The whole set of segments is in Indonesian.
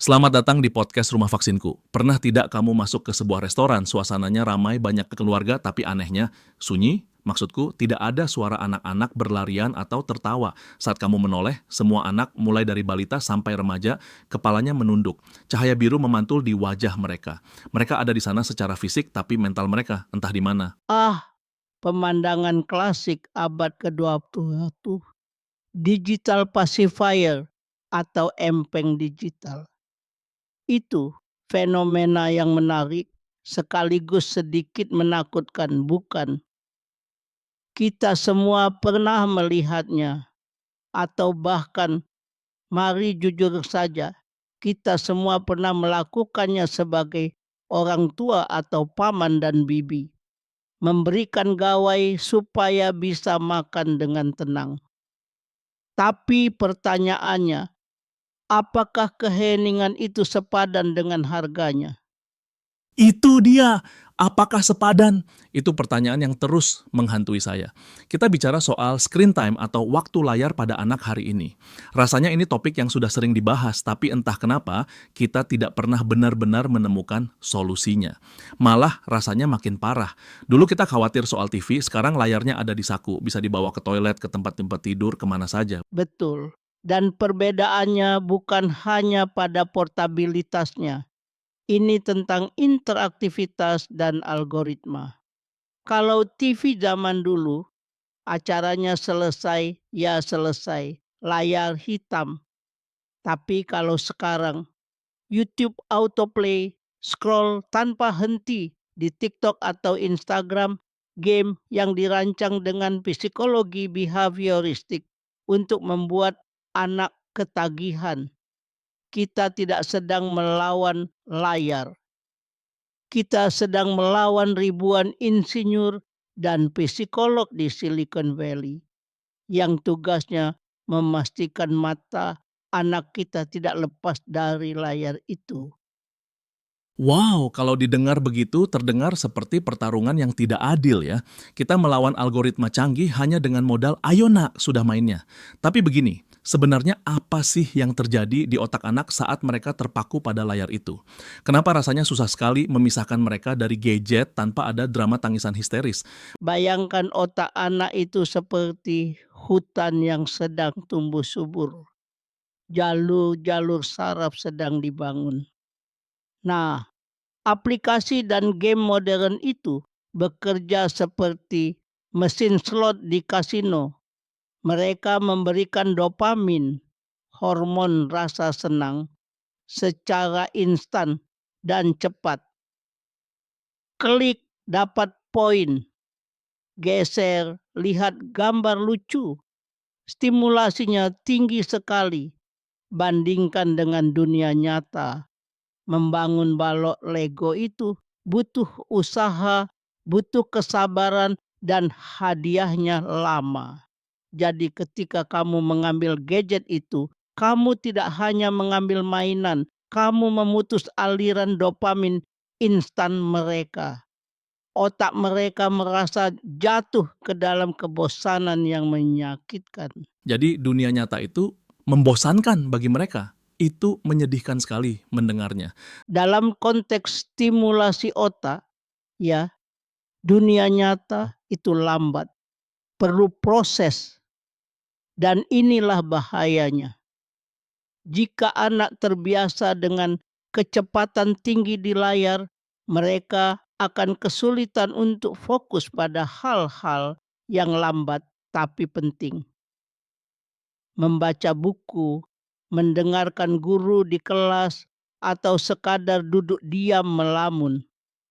Selamat datang di podcast Rumah Vaksinku. Pernah tidak kamu masuk ke sebuah restoran, suasananya ramai, banyak keluarga, tapi anehnya sunyi? Maksudku, tidak ada suara anak-anak berlarian atau tertawa. Saat kamu menoleh, semua anak, mulai dari balita sampai remaja, kepalanya menunduk. Cahaya biru memantul di wajah mereka. Mereka ada di sana secara fisik, tapi mental mereka entah di mana. Pemandangan klasik abad ke-21, digital pacifier atau empeng digital. Itu fenomena yang menarik sekaligus sedikit menakutkan, bukan? Kita semua pernah melihatnya, atau bahkan mari jujur saja, kita semua pernah melakukannya sebagai orang tua atau paman dan bibi. Memberikan gawai supaya bisa makan dengan tenang. Tapi pertanyaannya, apakah keheningan itu sepadan dengan harganya? Itu dia. Apakah sepadan? Itu pertanyaan yang terus menghantui saya. Kita bicara soal screen time atau waktu layar pada anak hari ini. Rasanya ini topik yang sudah sering dibahas, tapi entah kenapa kita tidak pernah benar-benar menemukan solusinya. Malah rasanya makin parah. Dulu kita khawatir soal TV, sekarang layarnya ada di saku, bisa dibawa ke toilet, ke tempat-tempat tidur, kemana saja. Betul. Dan perbedaannya bukan hanya pada portabilitasnya. Ini tentang interaktivitas dan algoritma. Kalau TV zaman dulu, acaranya selesai, ya selesai. Layar hitam. Tapi kalau sekarang, YouTube autoplay, scroll tanpa henti di TikTok atau Instagram, game yang dirancang dengan psikologi behavioristik untuk membuat anak ketagihan. Kita tidak sedang melawan layar. Kita sedang melawan ribuan insinyur dan psikolog di Silicon Valley yang tugasnya memastikan mata anak kita tidak lepas dari layar itu. Wow, kalau didengar begitu terdengar seperti pertarungan yang tidak adil ya. Kita melawan algoritma canggih hanya dengan modal ayo nak sudah mainnya. Tapi begini, sebenarnya apa sih yang terjadi di otak anak saat mereka terpaku pada layar itu? Kenapa rasanya susah sekali memisahkan mereka dari gadget tanpa ada drama tangisan histeris? Bayangkan otak anak itu seperti hutan yang sedang tumbuh subur. Jalur-jalur saraf sedang dibangun. Nah, aplikasi dan game modern itu bekerja seperti mesin slot di kasino. Mereka memberikan dopamin, hormon rasa senang, secara instan dan cepat. Klik dapat poin, geser, lihat gambar lucu. Stimulasinya tinggi sekali. Bandingkan dengan dunia nyata. Membangun balok Lego itu butuh usaha, butuh kesabaran, dan hadiahnya lama. Jadi ketika kamu mengambil gadget itu, kamu tidak hanya mengambil mainan, kamu memutus aliran dopamin instan mereka. Otak mereka merasa jatuh ke dalam kebosanan yang menyakitkan. Jadi dunia nyata itu membosankan bagi mereka. Itu menyedihkan sekali mendengarnya. Dalam konteks stimulasi otak, ya, dunia nyata itu lambat, perlu proses, dan inilah bahayanya. Jika anak terbiasa dengan kecepatan tinggi di layar, mereka akan kesulitan untuk fokus pada hal-hal yang lambat tapi penting. Membaca buku, mendengarkan guru di kelas, atau sekadar duduk diam melamun.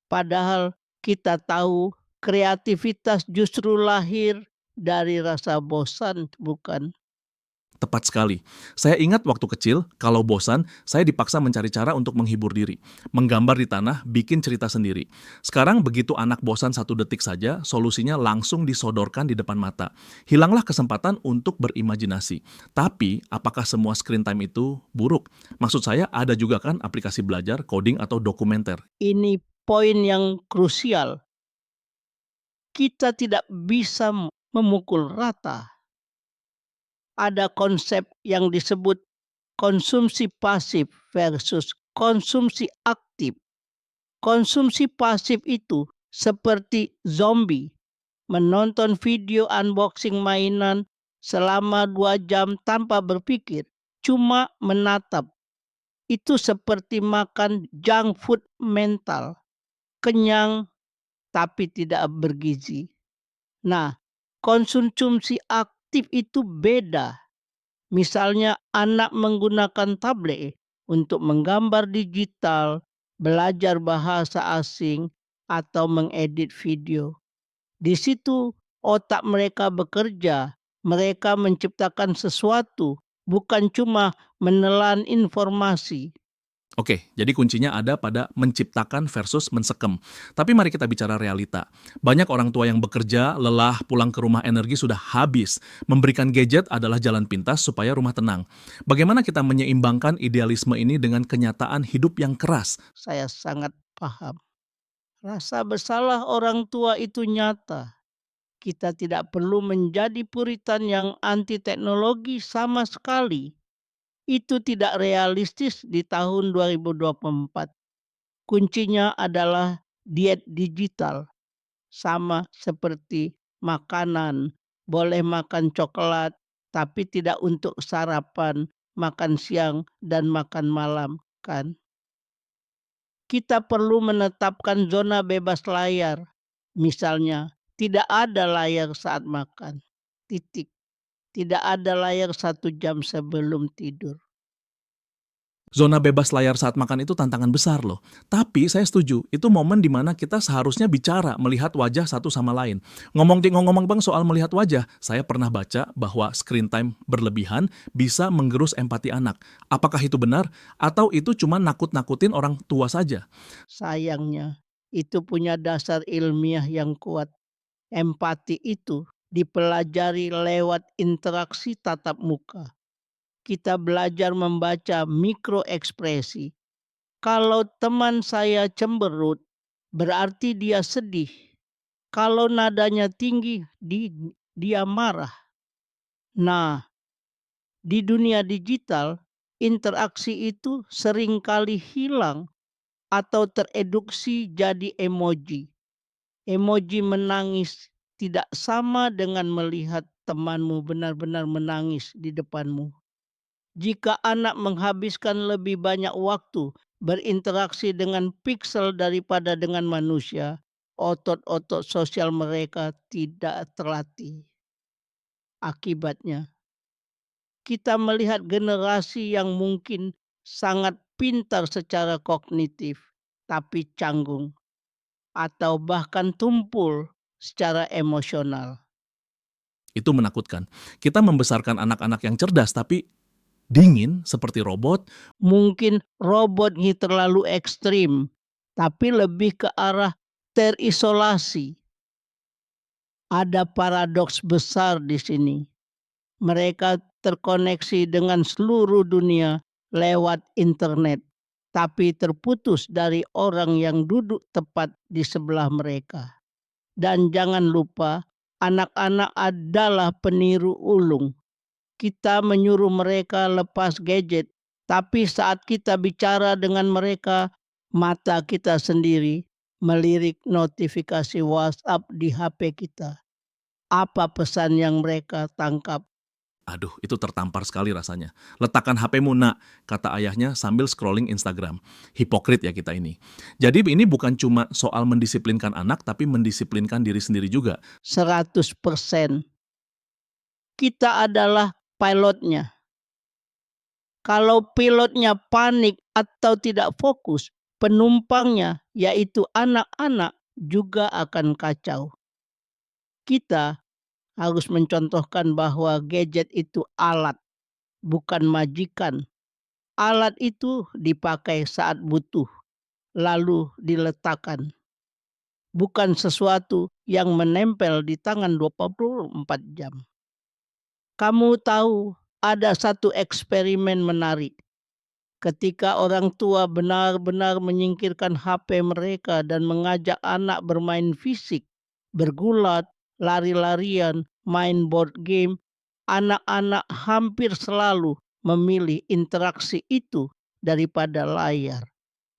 Padahal kita tahu kreativitas justru lahir dari rasa bosan, bukan? Tepat sekali. Saya ingat waktu kecil, kalau bosan, saya dipaksa mencari cara untuk menghibur diri. Menggambar di tanah, bikin cerita sendiri. Sekarang begitu anak bosan 1 detik saja, solusinya langsung disodorkan di depan mata. Hilanglah kesempatan untuk berimajinasi. Tapi, apakah semua screen time itu buruk? Maksud saya, ada juga kan aplikasi belajar, coding, atau dokumenter. Ini poin yang krusial. Kita tidak bisa memukul rata. Ada konsep yang disebut konsumsi pasif versus konsumsi aktif. Konsumsi pasif itu seperti zombie, menonton video unboxing mainan selama 2 jam tanpa berpikir, cuma menatap. Itu seperti makan junk food mental, kenyang tapi tidak bergizi. Nah, konsumsi aktif itu beda. Misalnya anak menggunakan tablet untuk menggambar digital, belajar bahasa asing, atau mengedit video. Di situ otak mereka bekerja, mereka menciptakan sesuatu, bukan cuma menelan informasi. Oke, jadi kuncinya ada pada menciptakan versus mensekem. Tapi mari kita bicara realita. Banyak orang tua yang bekerja, lelah, pulang ke rumah energi sudah habis. Memberikan gadget adalah jalan pintas supaya rumah tenang. Bagaimana kita menyeimbangkan idealisme ini dengan kenyataan hidup yang keras? Saya sangat paham. Rasa bersalah orang tua itu nyata. Kita tidak perlu menjadi puritan yang anti teknologi sama sekali. Itu tidak realistis di tahun 2024. Kuncinya adalah diet digital. Sama seperti makanan. Boleh makan coklat, tapi tidak untuk sarapan, makan siang, dan makan malam, kan? Kita perlu menetapkan zona bebas layar. Misalnya, tidak ada layar saat makan. Titik. Tidak ada layar 1 jam sebelum tidur. Zona bebas layar saat makan itu tantangan besar loh. Tapi saya setuju, itu momen dimana kita seharusnya bicara, melihat wajah satu sama lain. Ngomong bang soal melihat wajah, saya pernah baca bahwa screen time berlebihan bisa menggerus empati anak. Apakah itu benar? Atau itu cuma nakut-nakutin orang tua saja? Sayangnya, itu punya dasar ilmiah yang kuat. Empati itu dipelajari lewat interaksi tatap muka. Kita belajar membaca mikroekspresi. Kalau teman saya cemberut, berarti dia sedih. Kalau nadanya tinggi, dia marah. Nah, di dunia digital, interaksi itu seringkali hilang atau tereduksi jadi emoji. Emoji menangis tidak sama dengan melihat temanmu benar-benar menangis di depanmu. Jika anak menghabiskan lebih banyak waktu berinteraksi dengan pixel daripada dengan manusia, otot-otot sosial mereka tidak terlatih. Akibatnya, kita melihat generasi yang mungkin sangat pintar secara kognitif, tapi canggung atau bahkan tumpul secara emosional. Itu menakutkan. Kita membesarkan anak-anak yang cerdas tapi dingin seperti robot. Mungkin robot ini terlalu ekstrim, tapi lebih ke arah terisolasi. Ada paradoks besar di sini. Mereka terkoneksi dengan seluruh dunia lewat internet, tapi terputus dari orang yang duduk tepat di sebelah mereka. Dan jangan lupa, anak-anak adalah peniru ulung. Kita menyuruh mereka lepas gadget, tapi saat kita bicara dengan mereka, mata kita sendiri melirik notifikasi WhatsApp di HP kita. Apa pesan yang mereka tangkap? Aduh, itu tertampar sekali rasanya. Letakkan HP-mu nak, kata ayahnya sambil scrolling Instagram. Hipokrit ya kita ini. Jadi ini bukan cuma soal mendisiplinkan anak, tapi mendisiplinkan diri sendiri juga. 100%. Kita adalah pilotnya. Kalau pilotnya panik atau tidak fokus, penumpangnya, yaitu anak-anak, juga akan kacau. Kita harus mencontohkan bahwa gadget itu alat, bukan majikan. Alat itu dipakai saat butuh, lalu diletakkan. Bukan sesuatu yang menempel di tangan 24 jam. Kamu tahu, ada satu eksperimen menarik. Ketika orang tua benar-benar menyingkirkan HP mereka dan mengajak anak bermain fisik, bergulat, lari-larian, main board game, anak-anak hampir selalu memilih interaksi itu daripada layar.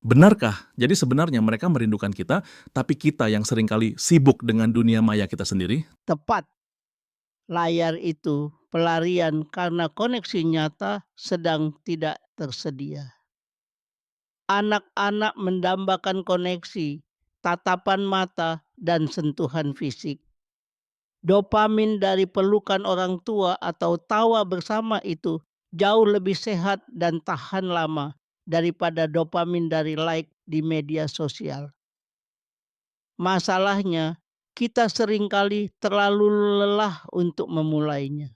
Benarkah? Jadi sebenarnya mereka merindukan kita, tapi kita yang seringkali sibuk dengan dunia maya kita sendiri? Tepat, layar itu pelarian karena koneksi nyata sedang tidak tersedia. Anak-anak mendambakan koneksi, tatapan mata, dan sentuhan fisik. Dopamin dari pelukan orang tua atau tawa bersama itu jauh lebih sehat dan tahan lama daripada dopamin dari like di media sosial. Masalahnya, kita seringkali terlalu lelah untuk memulainya.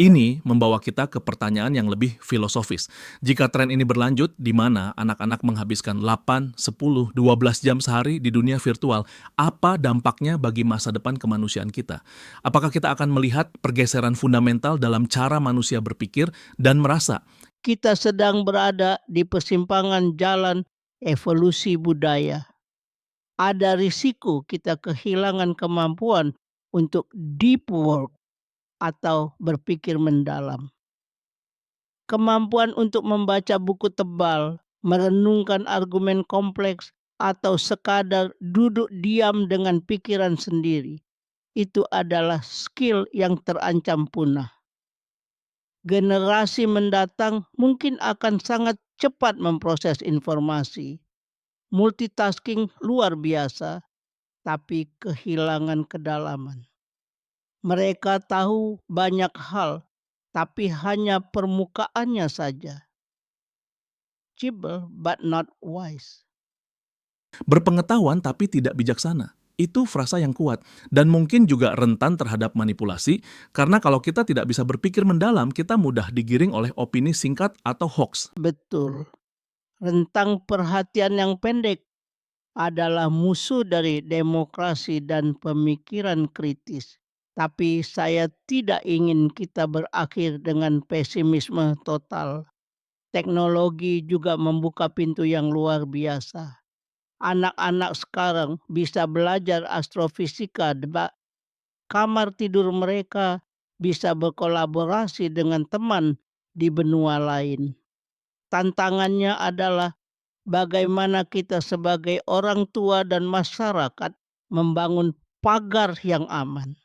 Ini membawa kita ke pertanyaan yang lebih filosofis. Jika tren ini berlanjut, di mana anak-anak menghabiskan 8, 10, 12 jam sehari di dunia virtual, apa dampaknya bagi masa depan kemanusiaan kita? Apakah kita akan melihat pergeseran fundamental dalam cara manusia berpikir dan merasa? Kita sedang berada di persimpangan jalan evolusi budaya. Ada risiko kita kehilangan kemampuan untuk deep work atau berpikir mendalam. Kemampuan untuk membaca buku tebal, merenungkan argumen kompleks, atau sekadar duduk diam dengan pikiran sendiri. Itu adalah skill yang terancam punah. Generasi mendatang mungkin akan sangat cepat memproses informasi. Multitasking luar biasa, tapi kehilangan kedalaman. Mereka tahu banyak hal, tapi hanya permukaannya saja. Cibel but not wise. Berpengetahuan tapi tidak bijaksana. Itu frasa yang kuat dan mungkin juga rentan terhadap manipulasi karena kalau kita tidak bisa berpikir mendalam, kita mudah digiring oleh opini singkat atau hoax. Betul. Rentang perhatian yang pendek adalah musuh dari demokrasi dan pemikiran kritis. Tapi saya tidak ingin kita berakhir dengan pesimisme total. Teknologi juga membuka pintu yang luar biasa. Anak-anak sekarang bisa belajar astrofisika di kamar tidur mereka, bisa berkolaborasi dengan teman di benua lain. Tantangannya adalah bagaimana kita sebagai orang tua dan masyarakat membangun pagar yang aman.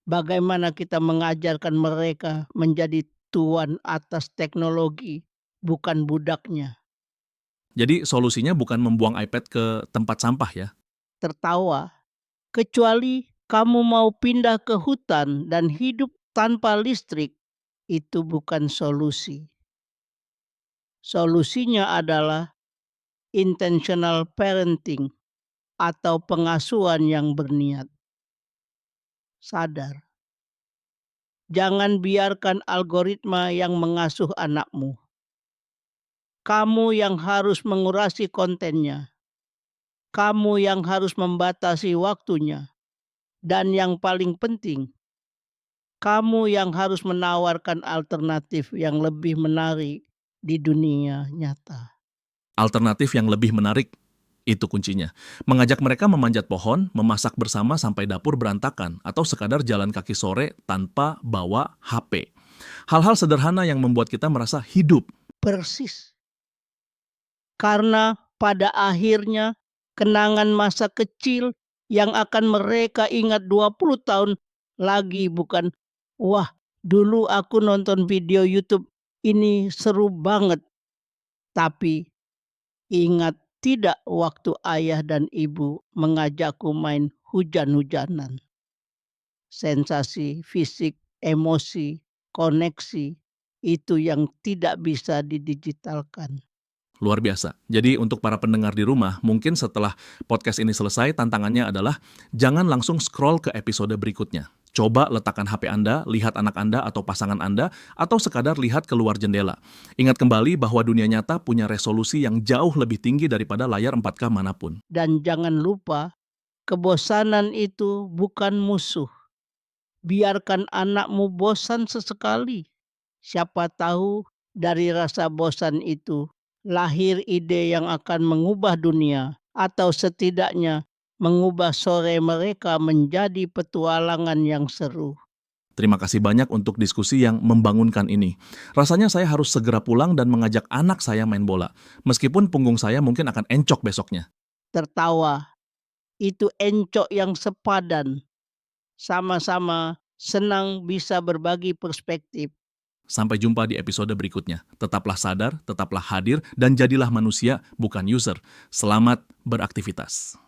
Bagaimana kita mengajarkan mereka menjadi tuan atas teknologi, bukan budaknya. Jadi solusinya bukan membuang iPad ke tempat sampah ya. Tertawa, kecuali kamu mau pindah ke hutan dan hidup tanpa listrik, itu bukan solusi. Solusinya adalah intentional parenting atau pengasuhan yang berniat. Sadar, jangan biarkan algoritma yang mengasuh anakmu. Kamu yang harus mengurasi kontennya. Kamu yang harus membatasi waktunya. Dan yang paling penting, kamu yang harus menawarkan alternatif yang lebih menarik di dunia nyata. Alternatif yang lebih menarik, itu kuncinya. Mengajak mereka memanjat pohon, memasak bersama sampai dapur berantakan, atau sekadar jalan kaki sore tanpa bawa HP. Hal-hal sederhana yang membuat kita merasa hidup. Persis. Karena pada akhirnya kenangan masa kecil yang akan mereka ingat 20 tahun lagi bukan, wah dulu aku nonton video YouTube ini seru banget. Tapi ingat tidak waktu ayah dan ibu mengajakku main hujan-hujanan. Sensasi, fisik, emosi, koneksi, itu yang tidak bisa didigitalkan. Luar biasa. Jadi untuk para pendengar di rumah, mungkin setelah podcast ini selesai, tantangannya adalah jangan langsung scroll ke episode berikutnya. Coba letakkan HP Anda, lihat anak Anda atau pasangan Anda, atau sekadar lihat keluar jendela. Ingat kembali bahwa dunia nyata punya resolusi yang jauh lebih tinggi daripada layar 4K manapun. Dan jangan lupa, kebosanan itu bukan musuh. Biarkan anakmu bosan sesekali. Siapa tahu dari rasa bosan itu lahir ide yang akan mengubah dunia atau setidaknya mengubah sore mereka menjadi petualangan yang seru. Terima kasih banyak untuk diskusi yang membangunkan ini. Rasanya saya harus segera pulang dan mengajak anak saya main bola, meskipun punggung saya mungkin akan encok besoknya. Tertawa, itu encok yang sepadan. Sama-sama senang bisa berbagi perspektif. Sampai jumpa di episode berikutnya. Tetaplah sadar, tetaplah hadir, dan jadilah manusia, bukan user. Selamat beraktivitas.